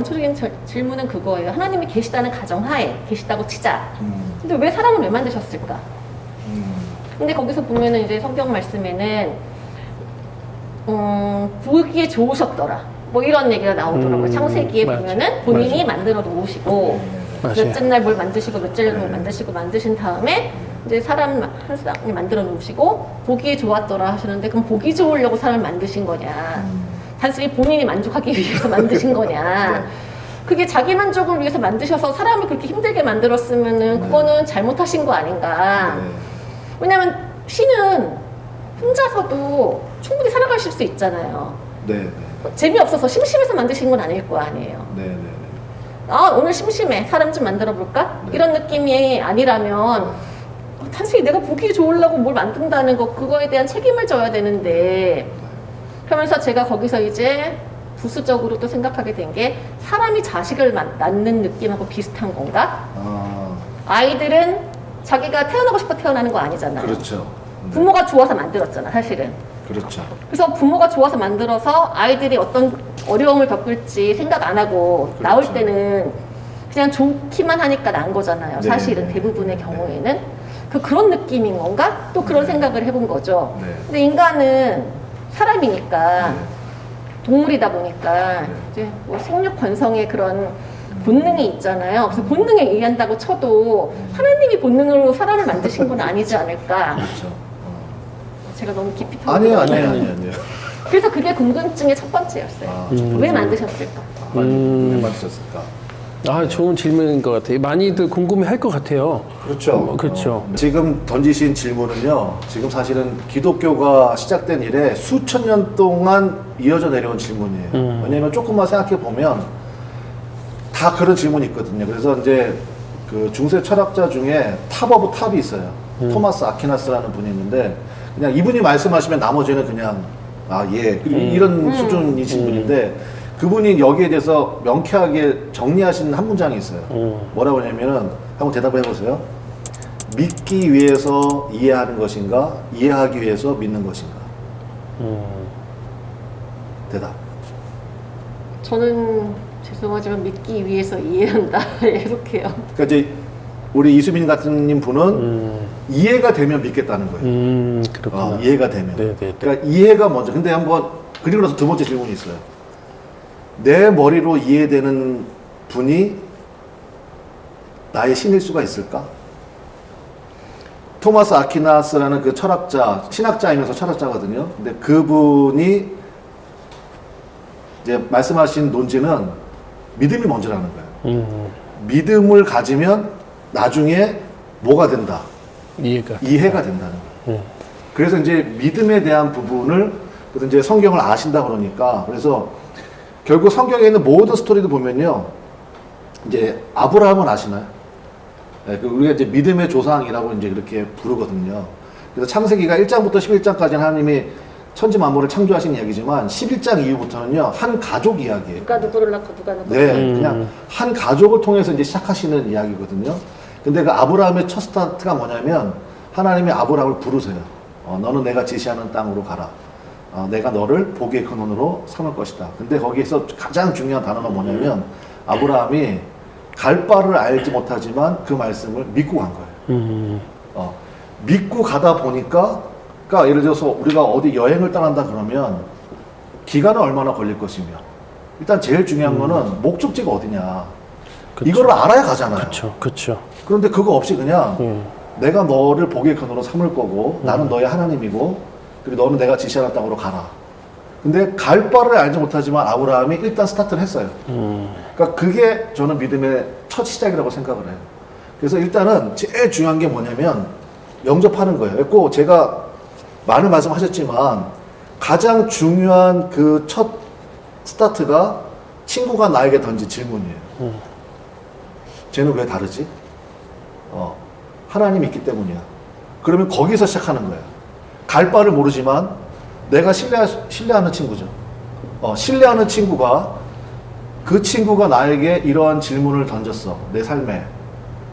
원초적인 질문은 그거예요. 하나님이 계시다는 가정하에 계시다고 치자. 근데 왜 사람을 왜 만드셨을까? 근데 거기서 보면은 이제 성경 말씀에는 보기에 좋으셨더라. 뭐 이런 얘기가 나오더라고요. 창세기에 맞아. 보면은 본인이 맞아. 만들어 놓으시고 맞아요. 몇째 날 뭘 만드시고 몇째 날 뭘 만드신 다음에 이제 사람 한 쌍을 만들어 놓으시고 보기에 좋았더라 하시는데 그럼 보기 좋으려고 사람을 만드신 거냐? 단순히 본인이 만족하기 위해서 만드신 거냐? 그게 자기 만족을 위해서 만드셔서 사람을 그렇게 힘들게 만들었으면은 그거는 잘못하신 거 아닌가? 왜냐면 신은 혼자서도 충분히 살아가실 수 있잖아요. 재미없어서 심심해서 만드신 건 아닐 거 아니에요. 아, 오늘 심심해. 사람 좀 만들어 볼까? 이런 느낌이 아니라면 단순히 내가 보기 좋으려고 뭘 만든다는 거 그거에 대한 책임을 져야 되는데 그러면서 제가 거기서 이제 부수적으로 또 생각하게 된 게 사람이 자식을 낳는 느낌하고 비슷한 건가? 아이들은 자기가 태어나고 싶어 태어나는 거 아니잖아요. 그렇죠. 부모가 좋아서 만들었잖아, 사실은. 그렇죠. 그래서 부모가 좋아서 만들어서 아이들이 어떤 어려움을 겪을지 생각 안 하고 그렇죠. 나올 때는 그냥 좋기만 하니까 난 거잖아요. 네, 사실은 네, 대부분의 네, 경우에는. 그런 느낌인 건가? 또 그런 생각을 해본 거죠. 네. 근데 인간은 사람이니까 동물이다 보니까 이제 뭐 생육 번성의 그런 본능이 있잖아요. 그래서 본능에 의한다고 쳐도 하나님이 본능으로 사람을 만드신 건 아니지 않을까. 그렇죠. 제가 너무 깊이 아니에요. 들어갔네요. 그래서 그게 궁금증의 첫 번째였어요. 왜 만드셨을까? 왜 만드셨을까? 아, 좋은 질문인 것 같아요. 많이들 궁금해할 것 같아요. 그렇죠. 그렇죠. 지금 던지신 질문은요. 지금 사실은 기독교가 시작된 이래 수천 년 동안 이어져 내려온 질문이에요. 왜냐하면 조금만 생각해 보면 다 그런 질문이 있거든요. 그래서 이제 그 중세 철학자 중에 탑 오브 탑이 있어요. 토마스 아퀴나스라는 분이 있는데 그냥 이분이 말씀하시면 나머지는 그냥 이런 수준이신 분인데 그분이 여기에 대해서 명쾌하게 정리하신 한 문장이 있어요. 뭐라고 하냐면은 한번 대답을 해보세요. 믿기 위해서 이해하는 것인가, 이해하기 위해서 믿는 것인가? 대답. 저는 죄송하지만 믿기 위해서 이해한다 해석해요. 그러니까 이제 우리 이수민 같은 분은 이해가 되면 믿겠다는 거예요. 그렇구나. 이해가 되면. 네네네. 그러니까 이해가 먼저. 근데 한번 그리고 나서 두 번째 질문이 있어요. 내 머리로 이해되는 분이 나의 신일 수가 있을까? 토마스 아퀴나스라는 그 철학자, 신학자이면서 철학자거든요. 근데 그분이 이제 말씀하신 논지는 믿음이 먼저라는 거예요. 믿음을 가지면 나중에 뭐가 된다? 이해가 된다는 거예요. 그래서 이제 믿음에 대한 부분을 그래서 이제 성경을 아신다 그러니까 그래서 결국 성경에 있는 모든 스토리도 보면요. 이제 아브라함은 아시나요? 네, 우리가 이제 믿음의 조상이라고 이제 그렇게 부르거든요. 그래서 창세기가 1장부터 11장까지는 하나님이 천지 만물을 창조하신 이야기지만 11장 이후부터는요. 한 가족 이야기예요. 누가 누구를 낳고 누가 누구를 네, 그냥 한 가족을 통해서 이제 시작하시는 이야기거든요. 근데 그 아브라함의 첫 스타트가 뭐냐면 하나님이 아브라함을 부르세요. 너는 내가 지시하는 땅으로 가라. 내가 너를 복의 근원으로 삼을 것이다. 근데 거기에서 가장 중요한 단어가 뭐냐면 아브라함이 갈 바를 알지 못하지만 그 말씀을 믿고 간 거예요. 믿고 가다 보니까 그러니까 예를 들어서 우리가 어디 여행을 떠난다 그러면 기간은 얼마나 걸릴 것이며 일단 제일 중요한 거는 목적지가 어디냐. 그쵸. 이거를 알아야 가잖아요. 그렇죠. 그런데 그거 없이 그냥 내가 너를 복의 근원으로 삼을 거고 나는 너의 하나님이고 그리고 너는 내가 지시하는 땅으로 가라. 근데 갈 바를 알지 못하지만 아브라함이 일단 스타트를 했어요. 그러니까 그게 저는 믿음의 첫 시작이라고 생각을 해요. 그래서 일단은 제일 중요한 게 뭐냐면 영접하는 거예요. 그래서 제가 많은 말씀하셨지만 가장 중요한 그 첫 스타트가 친구가 나에게 던진 질문이에요. 쟤는 왜 다르지? 하나님이 있기 때문이야. 그러면 거기서 시작하는 거예요. 갈 바를 모르지만 내가 신뢰하는 친구죠. 신뢰하는 친구가 그 친구가 나에게 이러한 질문을 던졌어. 내 삶에.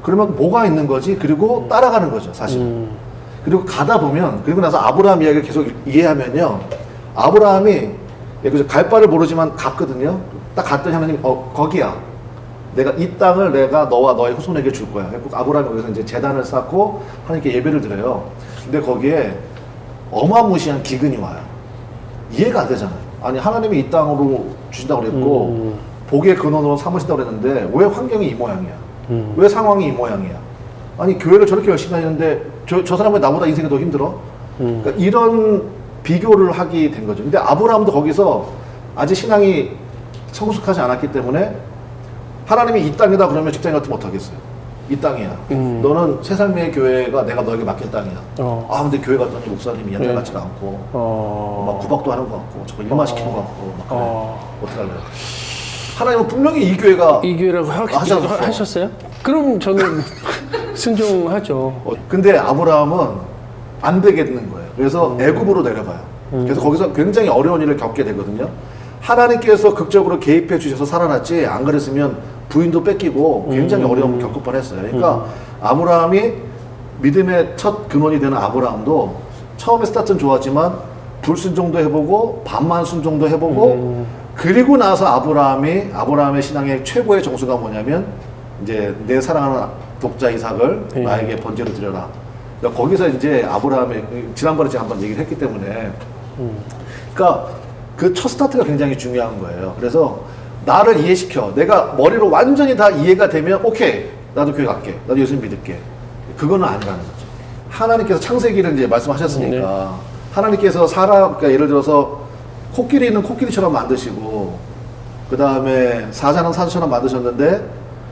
그러면 뭐가 있는 거지? 그리고 따라가는 거죠, 사실. 그리고 가다 보면, 그리고 나서 아브라함 이야기를 계속 이해하면요. 아브라함이 예, 그래서 갈 바를 모르지만 갔거든요. 딱 갔더니 하나님이 거기야. 내가 이 땅을 내가 너와 너의 후손에게 줄 거야. 그래서 아브라함이 거기서 이제 제단을 쌓고 하나님께 예배를 드려요. 근데 거기에 어마무시한 기근이 와요. 이해가 안 되잖아요. 아니 하나님이 이 땅으로 주신다고 그랬고 복의 근원으로 삼으신다고 그랬는데 왜 환경이 이 모양이야? 왜 상황이 이 모양이야? 아니 교회를 저렇게 열심히 하는데 저 사람은 나보다 인생이 더 힘들어? 그러니까 이런 비교를 하게 된 거죠. 근데 아브라함도 거기서 아직 신앙이 성숙하지 않았기 때문에 하나님이 이 땅이다 그러면 집사님 같으면 어떡하겠어요? 이 땅이야. 너는 새삶의 교회가 내가 너에게 맡긴 땅이야. 아 근데 교회 갔더니 목사님이 옛날 같지가 않고 막 구박도 하는 것 같고 저거 일만 시키는 것 같고 막 그래. 어떡할래요? 하나님은 분명히 이 교회가 이 교회라고 하셨어요? 그럼 저는 순종하죠. 근데 아브라함은 안 되겠는 거예요. 그래서 애굽으로 내려가요. 그래서 거기서 굉장히 어려운 일을 겪게 되거든요. 하나님께서 극적으로 개입해 주셔서 살아났지 안 그랬으면 부인도 뺏기고 굉장히 어려움을 겪을 뻔했어요. 그러니까 아브라함이 믿음의 첫 근원이 되는 아브라함도 처음에 스타트는 좋았지만 불순종도 해보고 반만 순종도 해보고 그리고 나서 아브라함의 신앙의 최고의 정수가 뭐냐면 이제 내 사랑하는 독자 이삭을 나에게 번제로 드려라. 그러니까 거기서 이제 아브라함의 지난번에 제가 한번 얘기를 했기 때문에 그러니까 그 첫 스타트가 굉장히 중요한 거예요. 그래서 나를 이해시켜. 내가 머리로 완전히 다 이해가 되면 오케이 나도 교회 갈게. 나도 예수님 믿을게. 그거는 아니라는 거죠. 하나님께서 창세기를 이제 말씀하셨으니까 하나님께서 그러니까 예를 들어서 코끼리는 코끼리처럼 만드시고 그 다음에 사자는 사자처럼 만드셨는데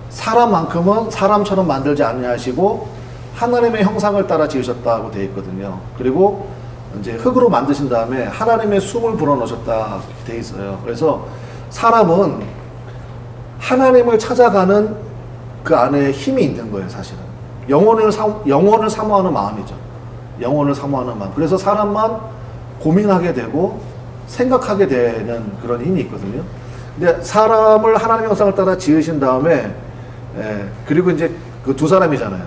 사람만큼은 사람처럼 만들지 아니하시고 하나님의 형상을 따라 지으셨다고 되어 있거든요. 그리고 이제 흙으로 만드신 다음에 하나님의 숨을 불어넣으셨다 되어 있어요. 그래서 사람은 하나님을 찾아가는 그 안에 힘이 있는 거예요, 사실은. 영혼을 사모하는 마음이죠. 영혼을 사모하는 마음. 그래서 사람만 고민하게 되고 생각하게 되는 그런 힘이 있거든요. 근데 사람을 하나님의 형상을 따라 지으신 다음에 그리고 이제 그 두 사람이잖아요.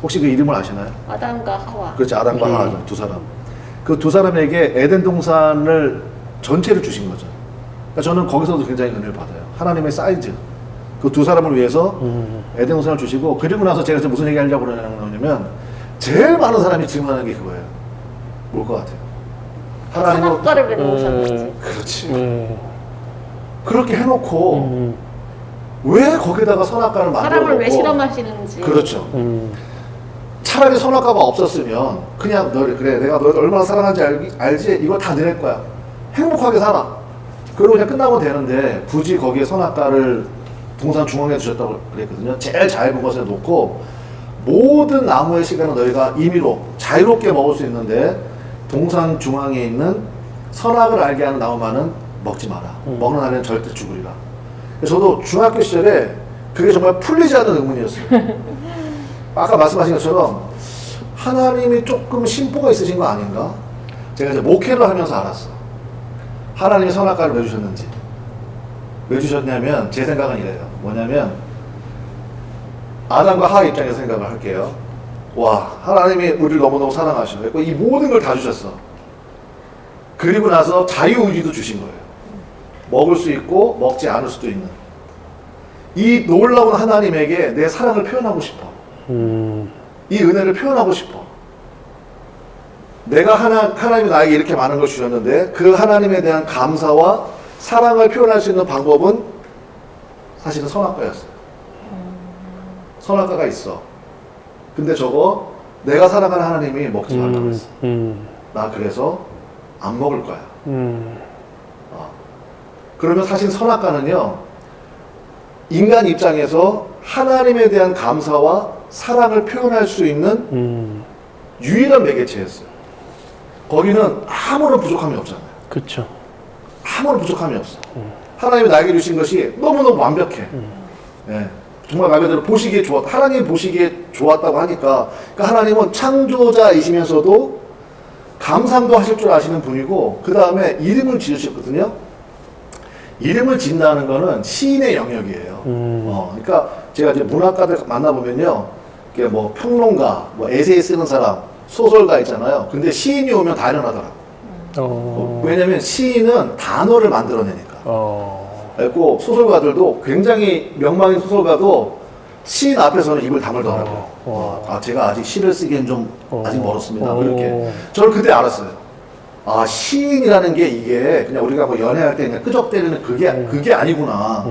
혹시 그 이름을 아시나요? 아담과 하와. 그렇지, 아담과 하와 두 사람. 그 두 사람에게 에덴 동산을 전체를 주신 거죠. 그러니까 저는 거기서도 굉장히 은혜를 받아요. 하나님의 사이즈. 그 두 사람을 위해서 에덴 동산을 주시고 그리고 나서 제가 지금 무슨 얘기 하려고 그러냐면 제일 많은 사람이 질문하는 게 그거예요. 뭘 것 같아요? 하나님은 선악과를 왜 놓으셨는지. 그렇지. 그렇게 해놓고 왜 거기다가 선악과를 만들어 놓고 사람을 왜 실험하시는지. 그렇죠. 차라리 선악과가 없었으면 그냥 그래 내가 널 얼마나 사랑하는지 알지? 이거 다 내 거야. 행복하게 살아. 그러고 그냥 끝나면 되는데 굳이 거기에 선악과를 동산 중앙에 두셨다고 그랬거든요. 제일 잘 것에 놓고 모든 나무의 시간은 너희가 임의로 자유롭게 먹을 수 있는데 동산 중앙에 있는 선악을 알게 하는 나무만은 먹지 마라. 먹는 한에는 절대 죽으리라. 저도 중학교 시절에 그게 정말 풀리지 않는 의문이었어요. 아까 말씀하신 것처럼 하나님이 조금 심보가 있으신 거 아닌가? 제가 이제 목회를 하면서 알았어. 하나님이 선악과를 왜 주셨는지. 왜 주셨냐면 제 생각은 이래요. 뭐냐면 아담과 하와 입장에서 생각을 할게요. 와, 하나님이 우리를 너무너무 사랑하셔. 이 모든 걸 다 주셨어. 그리고 나서 자유의지도 주신 거예요. 먹을 수 있고 먹지 않을 수도 있는. 이 놀라운 하나님에게 내 사랑을 표현하고 싶어. 이 은혜를 표현하고 싶어. 내가 하나님이 나에게 이렇게 많은 걸 주셨는데 그 하나님에 대한 감사와 사랑을 표현할 수 있는 방법은 사실은 선악과였어요. 선악과가 있어. 근데 저거 내가 사랑하는 하나님이 먹지 말라고 했어. 나 그래서 안 먹을 거야. 그러면 사실 선악과는요, 인간 입장에서 하나님에 대한 감사와 사랑을 표현할 수 있는 유일한 매개체였어요. 거기는 아무런 부족함이 없잖아요. 그렇죠. 아무런 부족함이 없어. 하나님이 나에게 주신 것이 너무너무 완벽해. 네. 정말 말 그대로 보시기에 좋았다. 하나님 보시기에 좋았다고 하니까, 그러니까 하나님은 창조자이시면서도 감상도 하실 줄 아시는 분이고, 그 다음에 이름을 지으셨거든요. 이름을 짓는다는 거는 시인의 영역이에요. 그러니까 제가 이제 문학가들 만나보면요, 이게 뭐 평론가, 뭐 에세이 쓰는 사람, 소설가 있잖아요. 근데 시인이 오면 다 일어나더라고. 왜냐면 시인은 단어를 만들어내니까. 그리고 소설가들도 굉장히 명망인 소설가도 시인 앞에서는 입을 다물더라고요. 제가 아직 시를 쓰기엔 좀 아직 멀었습니다. 뭐 이렇게. 저는 그때 알았어요. 시인이라는 게 이게 그냥 우리가 뭐 연애할 때 그냥 끄적대는 그게 아니구나.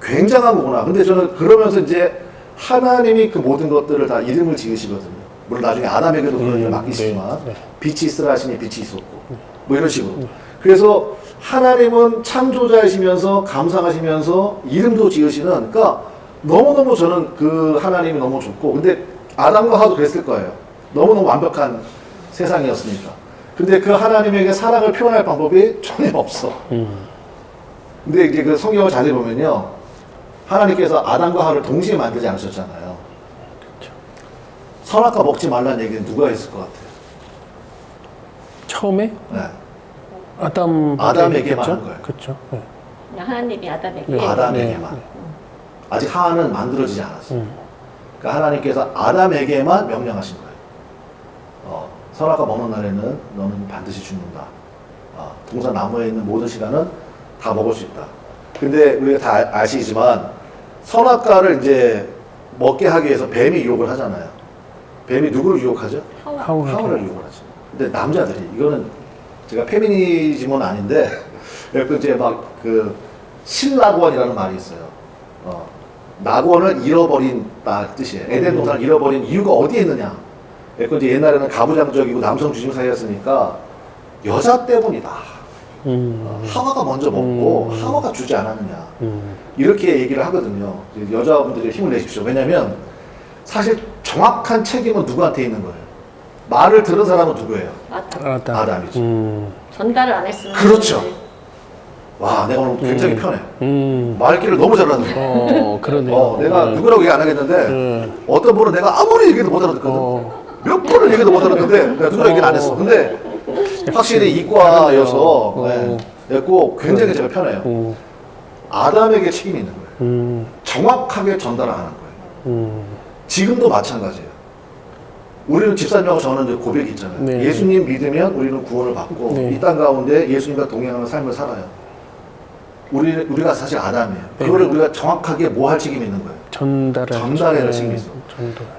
굉장한 거구나. 근데 저는 그러면서 이제 하나님이 그 모든 것들을 다 이름을 지으시거든요. 물론 나중에 아담에게도 그런 일을 맡기시지만 빛이 있으라 하시니 빛이 있었고 뭐 이런 식으로. 그래서 하나님은 창조자이시면서 감상하시면서 이름도 지으시는, 그러니까 너무너무 저는 그 하나님이 너무 좋고, 근데 아담과 하와도 그랬을 거예요. 너무너무 완벽한 세상이었으니까. 근데 그 하나님에게 사랑을 표현할 방법이 전혀 없어. 근데 이제 그 성경을 자세히 보면요, 하나님께서 아담과 하와를 동시에 만들지 않으셨잖아요. 선악과 먹지 말라는 얘기는 누가 했을 것 같아요? 처음에 네. 아담에게만 한 거예요. 그렇죠. 네. 그냥 하나님이 아담에게 아담에게만. 아직 하와는 만들어지지 않았어요. 그러니까 하나님께서 아담에게만 명령하신 거예요. 선악과 먹는 날에는 너는 반드시 죽는다. 동산 나무에 있는 모든 시간은 다 먹을 수 있다. 근데 우리가 다 아시지만 선악과를 이제 먹게 하기 위해서 뱀이 유혹을 하잖아요. 뱀이 누구를 유혹하죠? 하와를 유혹을 하죠. 근데 남자들이, 이거는 제가 페미니즘은 아닌데 그 이제 막 그 신낙원이라는 말이 있어요. 낙원을 잃어버린다 뜻이에요. 에덴 동산을 잃어버린 이유가 어디에 있느냐? 그 이제 옛날에는 가부장적이고 남성 중심 사회였으니까 여자 때문이다. 하와가 먼저 먹고 하와가 주지 않았느냐. 이렇게 얘기를 하거든요. 여자분들이 힘을 내십시오. 왜냐면 사실 정확한 책임은 누구한테 있는 거예요? 말을 들은 사람은 누구예요? 아담이죠. 전달을 안 했으면. 그렇죠. 와, 내가 오늘 굉장히 편해. 말귀를 너무 잘하는 거야. 그러네요. 내가 누구라고 얘기 안 하겠는데 어떤 분은 내가 아무리 얘기도 못 알아듣거든. 몇 번을 얘기도 못 알아듣는데 내가 누구라고 얘기는 안 했어. 근데 확실히 이과여서 그래갖고 굉장히 제가 편해요. 아담에게 책임이 있는 거예요. 정확하게 전달을 안 한 거예요. 지금도 마찬가지예요. 우리는 집사님하고 저는 이제 고백이 있잖아요. 네. 예수님 믿으면 우리는 구원을 받고 네. 이 땅 가운데 예수님과 동행하는 삶을 살아요. 우리가 사실 아담이에요. 네. 그거를 우리가 정확하게 뭐 할 책임이 있는 거예요? 전달해야 할 책임이 있어.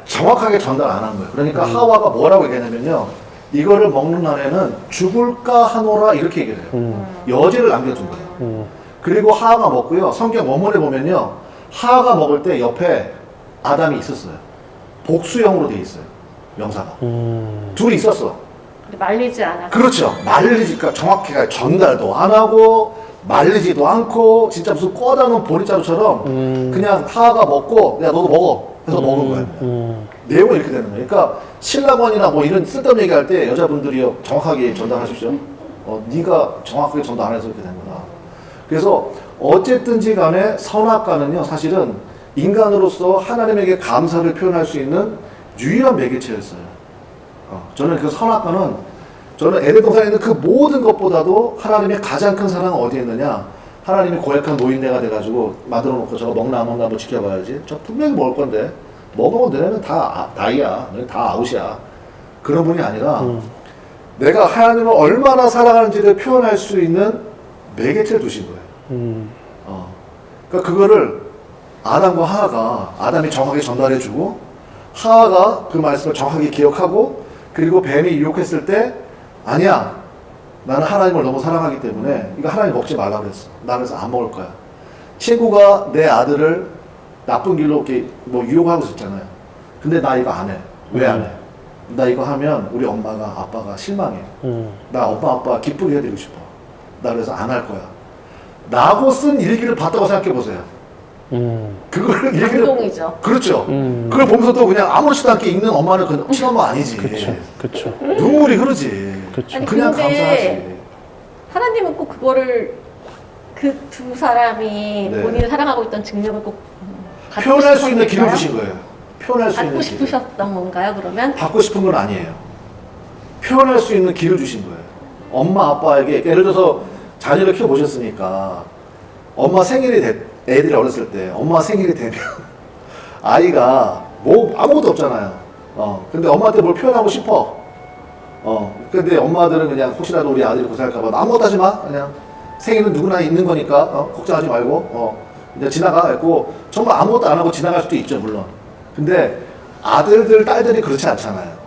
정확하게 전달 안 한 거예요. 그러니까 하와가 뭐라고 얘기하냐면요, 이거를 먹는 날에는 죽을까 하노라 이렇게 얘기를 해요. 여지를 남겨둔 거예요. 그리고 하와가 먹고요, 성경 원문에 보면요, 하와가 먹을 때 옆에 아담이 있었어요. 복수형으로 돼 있어요, 명사가. 둘이 있었어. 근데 말리지 않아. 그렇죠. 말리니까 정확히 전달도 안 하고 말리지도 않고 진짜 무슨 꺼다 놓은 보리자루처럼 그냥 하와가 먹고 야 너도 먹어 해서 먹은 거예요. 내용이 이렇게 되는 거예요. 그러니까 신라권이나 뭐 이런 쓸데없는 얘기할 때 여자분들이 정확하게 전달하십시오. 네가 정확하게 전달 안 해서 이렇게 된 거다. 그래서 어쨌든지 간에 선악과는요, 사실은 인간으로서 하나님에게 감사를 표현할 수 있는 유일한 매개체였어요. 저는 그 선악과는, 저는 에덴 동산에 있는 그 모든 것보다도 하나님의 가장 큰 사랑은 어디에 있느냐? 하나님이 고약한 노인네가 돼가지고 만들어 놓고 저거 먹나 안 먹나 한번 지켜봐야지. 저 분명히 먹을 건데 먹으면 너네는 다 다이야. 너네 다 아웃이야. 그런 분이 아니라 내가 하나님을 얼마나 사랑하는지를 표현할 수 있는 매개체를 두신 거예요. 그러니까 그거를 아담과 하와가, 아담이 정확하게 전달해주고 하와가 그 말씀을 정확하게 기억하고, 그리고 뱀이 유혹했을 때 아니야, 나는 하나님을 너무 사랑하기 때문에 이거 하나님 먹지 말라고 그랬어. 나 그래서 안 먹을 거야. 친구가 내 아들을 나쁜 길로 이렇게 뭐 유혹하고 있었잖아요. 근데 나 이거 안 해. 왜 안 해? 나 이거 하면 우리 엄마가 아빠가 실망해. 나 엄마 아빠 기쁘게 해드리고 싶어. 나 그래서 안 할 거야. 라고 쓴 일기를 봤다고 생각해 보세요. 그걸 일기를, 감동이죠. 그렇죠. 그걸 보면서 또 그냥 아무렇지도 않게 읽는 엄마는 그 친엄마 아니지. 그렇죠. 눈물이 흐르지. 아니, 그냥 근데 감사하지. 하나님은 꼭 그거를 그 두 사람이 네. 본인을 사랑하고 있던 증명을 꼭 갖고 표현할 수 있는 싶었을까요? 길을 주신 거예요. 표현할 수 갖고 있는 길. 싶으셨던 건가요, 그러면? 받고 싶은 건 아니에요. 표현할 수 있는 길을 주신 거예요. 엄마 아빠에게, 예를 들어서 자녀를 키워보셨으니까 엄마 생일이 애들이 어렸을 때 엄마 생일이 되면 아이가 뭐 아무것도 없잖아요. 근데 엄마한테 뭘 표현하고 싶어. 근데 엄마들은 그냥 혹시라도 우리 아들이 고생할까봐 아무것도 하지 마. 그냥 생일은 누구나 있는 거니까 걱정하지 말고 그냥 지나가. 했고 정말 아무것도 안 하고 지나갈 수도 있죠, 물론. 근데 아들들, 딸들이 그렇지 않잖아요.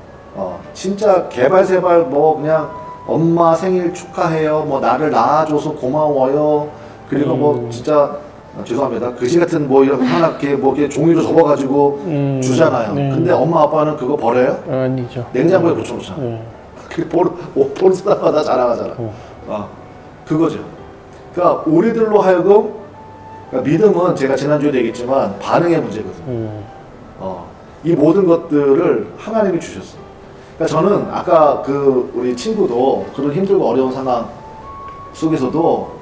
진짜 개발세발 뭐 그냥 엄마 생일 축하해요. 뭐 나를 낳아줘서 고마워요. 그리고 뭐 진짜 죄송합니다. 그지 같은 뭐 이런 하나 이렇게 뭐 이렇게 종이로 접어가지고 주잖아요. 네. 근데 엄마 아빠는 그거 버려요? 아니죠. 냉장고에 붙여놓잖아. 네. 그 볼 쓰다가 자라가잖아. 그거죠. 그러니까 우리들로 하여금 그러니까 믿음은 제가 지난주에도 얘기했지만 반응의 문제거든요. 이 모든 것들을 하나님이 주셨어요. 그러니까 저는 아까 그 우리 친구도 그런 힘들고 어려운 상황 속에서도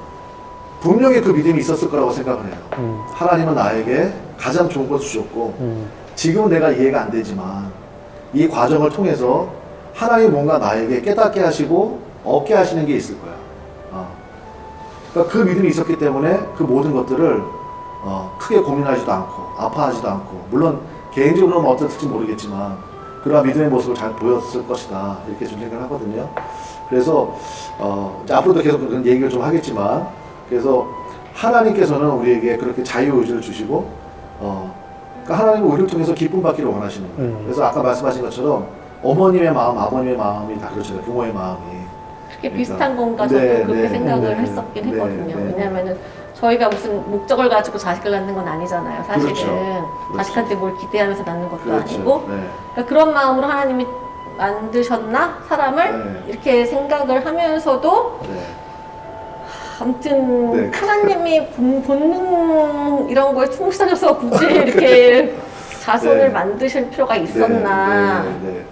분명히 그 믿음이 있었을 거라고 생각을 해요. 하나님은 나에게 가장 좋은 걸 주셨고 지금은 내가 이해가 안 되지만 이 과정을 통해서 하나님이 뭔가 나에게 깨닫게 하시고 얻게 하시는 게 있을 거야. 그러니까 그 믿음이 있었기 때문에 그 모든 것들을 크게 고민하지도 않고 아파하지도 않고 물론 개인적으로는 어떻을지 모르겠지만 그러한 믿음의 모습을 잘 보였을 것이다 이렇게 좀 생각을 하거든요. 그래서 이제 앞으로도 계속 그런 얘기를 좀 하겠지만 그래서 하나님께서는 우리에게 그렇게 자유의지를 주시고 그러니까 하나님은 우리를 통해서 기쁨 받기를 원하시는 거예요. 그래서 아까 말씀하신 것처럼 어머님의 마음, 아버님의 마음이 다 그렇잖아요. 부모의 마음이. 그게 비슷한 건가 저도 그렇게 생각을 했었긴 했거든요. 왜냐하면은 저희가 무슨 목적을 가지고 자식을 낳는 건 아니잖아요. 사실은 그렇죠. 자식한테 뭘 기대하면서 낳는 것도 그렇죠. 아니고 네. 그러니까 그런 마음으로 하나님이 만드셨나 사람을 이렇게 생각을 하면서도 네. 아무튼 네. 하나님이 본능 이런 거에 충실하셔서 굳이 이렇게 자손을 네. 만드실 필요가 있었나. 네.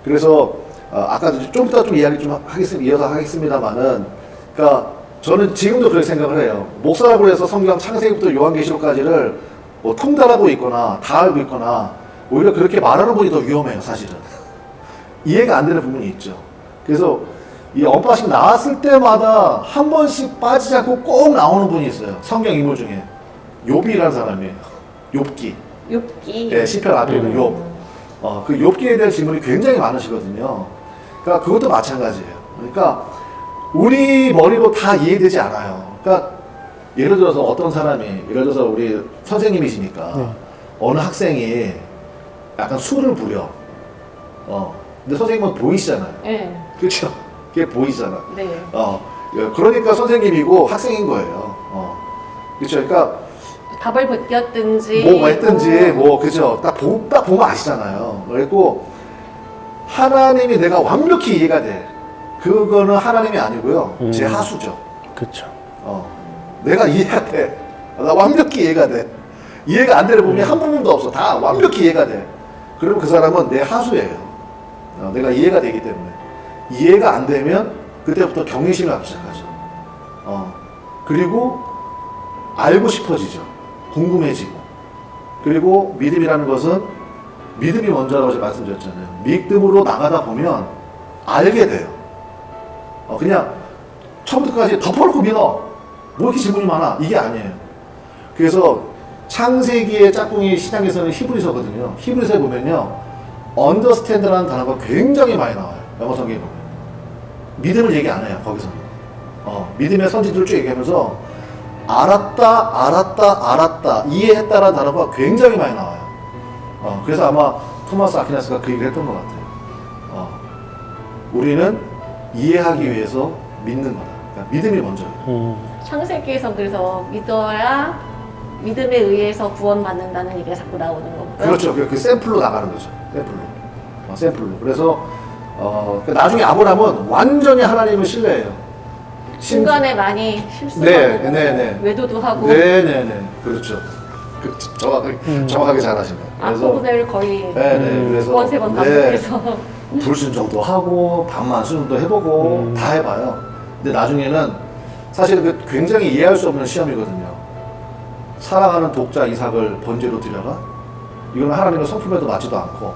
그래서 아까도 좀 이따 좀 이야기 좀 이어서 하겠습니다만은 그러니까 저는 지금도 그렇게 생각을 해요. 목사라고 해서 성경 창세기부터 요한계시록까지를 뭐 통달하고 있거나 다 알고 있거나 오히려 그렇게 말하는 분이 더 위험해요, 사실은. 이해가 안 되는 부분이 있죠. 그래서 이 언박싱 나왔을 때마다 한 번씩 빠지지 않고 꼭 나오는 분이 있어요. 성경 인물 중에 욥이라는 사람이에요. 욥기. 욥기. 네, 시편 앞에 있는 욥. 그 욥기에 대한 질문이 굉장히 많으시거든요. 그러니까 그것도 마찬가지예요. 그러니까 우리 머리로 다 이해되지 않아요. 그러니까 예를 들어서 어떤 사람이 예를 들어서 우리 선생님이시니까 어느 학생이 약간 술을 부려. 근데 선생님은 보이시잖아요. 네. 그렇죠? 그게 보이잖아. 네. 그러니까 선생님이고 학생인 거예요. 그렇죠? 그러니까 답을 벗겼든지 뭐 했든지 뭐 그죠? 딱 보면 아시잖아요. 그리고 하나님이 내가 완벽히 이해가 돼. 그거는 하나님이 아니고요. 제 하수죠. 그렇죠. 내가 이해가 돼. 나 완벽히 이해가 돼. 이해가 안 되는 부분이 한 부분도 없어. 다 완벽히 이해가 돼. 그러면 그 사람은 내 하수예요. 내가 이해가 되기 때문에. 이해가 안 되면 그때부터 경외심이 나기 시작하죠. 그리고 알고 싶어지죠. 궁금해지고. 그리고 믿음이라는 것은 믿음이 먼저라고 제가 말씀드렸잖아요. 믿음으로 나가다 보면 알게 돼요. 그냥 처음부터까지 덮어놓고 믿어. 뭐 이렇게 질문이 많아. 이게 아니에요. 그래서 창세기의 짝꿍이 시장에서는 히브리서거든요. 히브리서에 보면요. understand라는 단어가 굉장히 많이 나와요. 영어 성경에 보면. 믿음을 얘기 안 해요. 거기서는. 믿음의 선지들을 쭉 얘기하면서 알았다, 이해했다라는 단어가 굉장히 많이 나와요. 그래서 아마 토마스 아퀴나스가 그 얘기를 했던 것 같아요. 우리는 이해하기 위해서 믿는 거다. 그러니까 믿음이 먼저예요. 창세기에서 그래서 믿어야 믿음에 의해서 구원받는다는 얘기가 자꾸 나오는 거고요. 그렇죠. 그 샘플로 나가는 거죠. 샘플로. 그래서 나중에 아브라함은 완전히 하나님을 신뢰해요. 중간에 많이 실수하고 네. 외도도 하고 네네네. 그렇죠. 정확하게 잘하시네요. 앞부분을 거의 그래서 두 번, 세 번 반복해서 불순종도 하고 반만 순종도 해보고 다 해봐요. 근데 나중에는 사실 그 굉장히 이해할 수 없는 시험이거든요. 사랑하는 독자 이삭을 번제로 드려라? 이건 하나님의 성품에도 맞지도 않고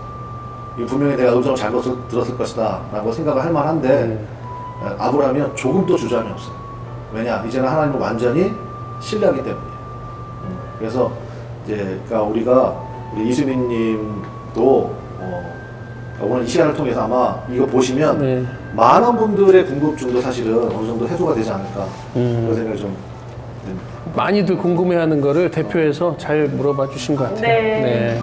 이거 분명히 내가 음성을 잘 들었을 것이다 라고 생각을 할 만한데 아브라함이 조금도 주저함이 없어요. 왜냐? 이제는 하나님을 완전히 신뢰하기 때문이에요. 그래서 이제 그러니까 우리 이수민님도 오늘 이 시간을 통해서 아마 이거 보시면 네. 많은 분들의 궁금증도 사실은 어느 정도 해소가 되지 않을까 그런 생각이 좀 듭니다. 많이들 궁금해하는 거를 대표해서 잘 물어봐 주신 것 같아요. 네.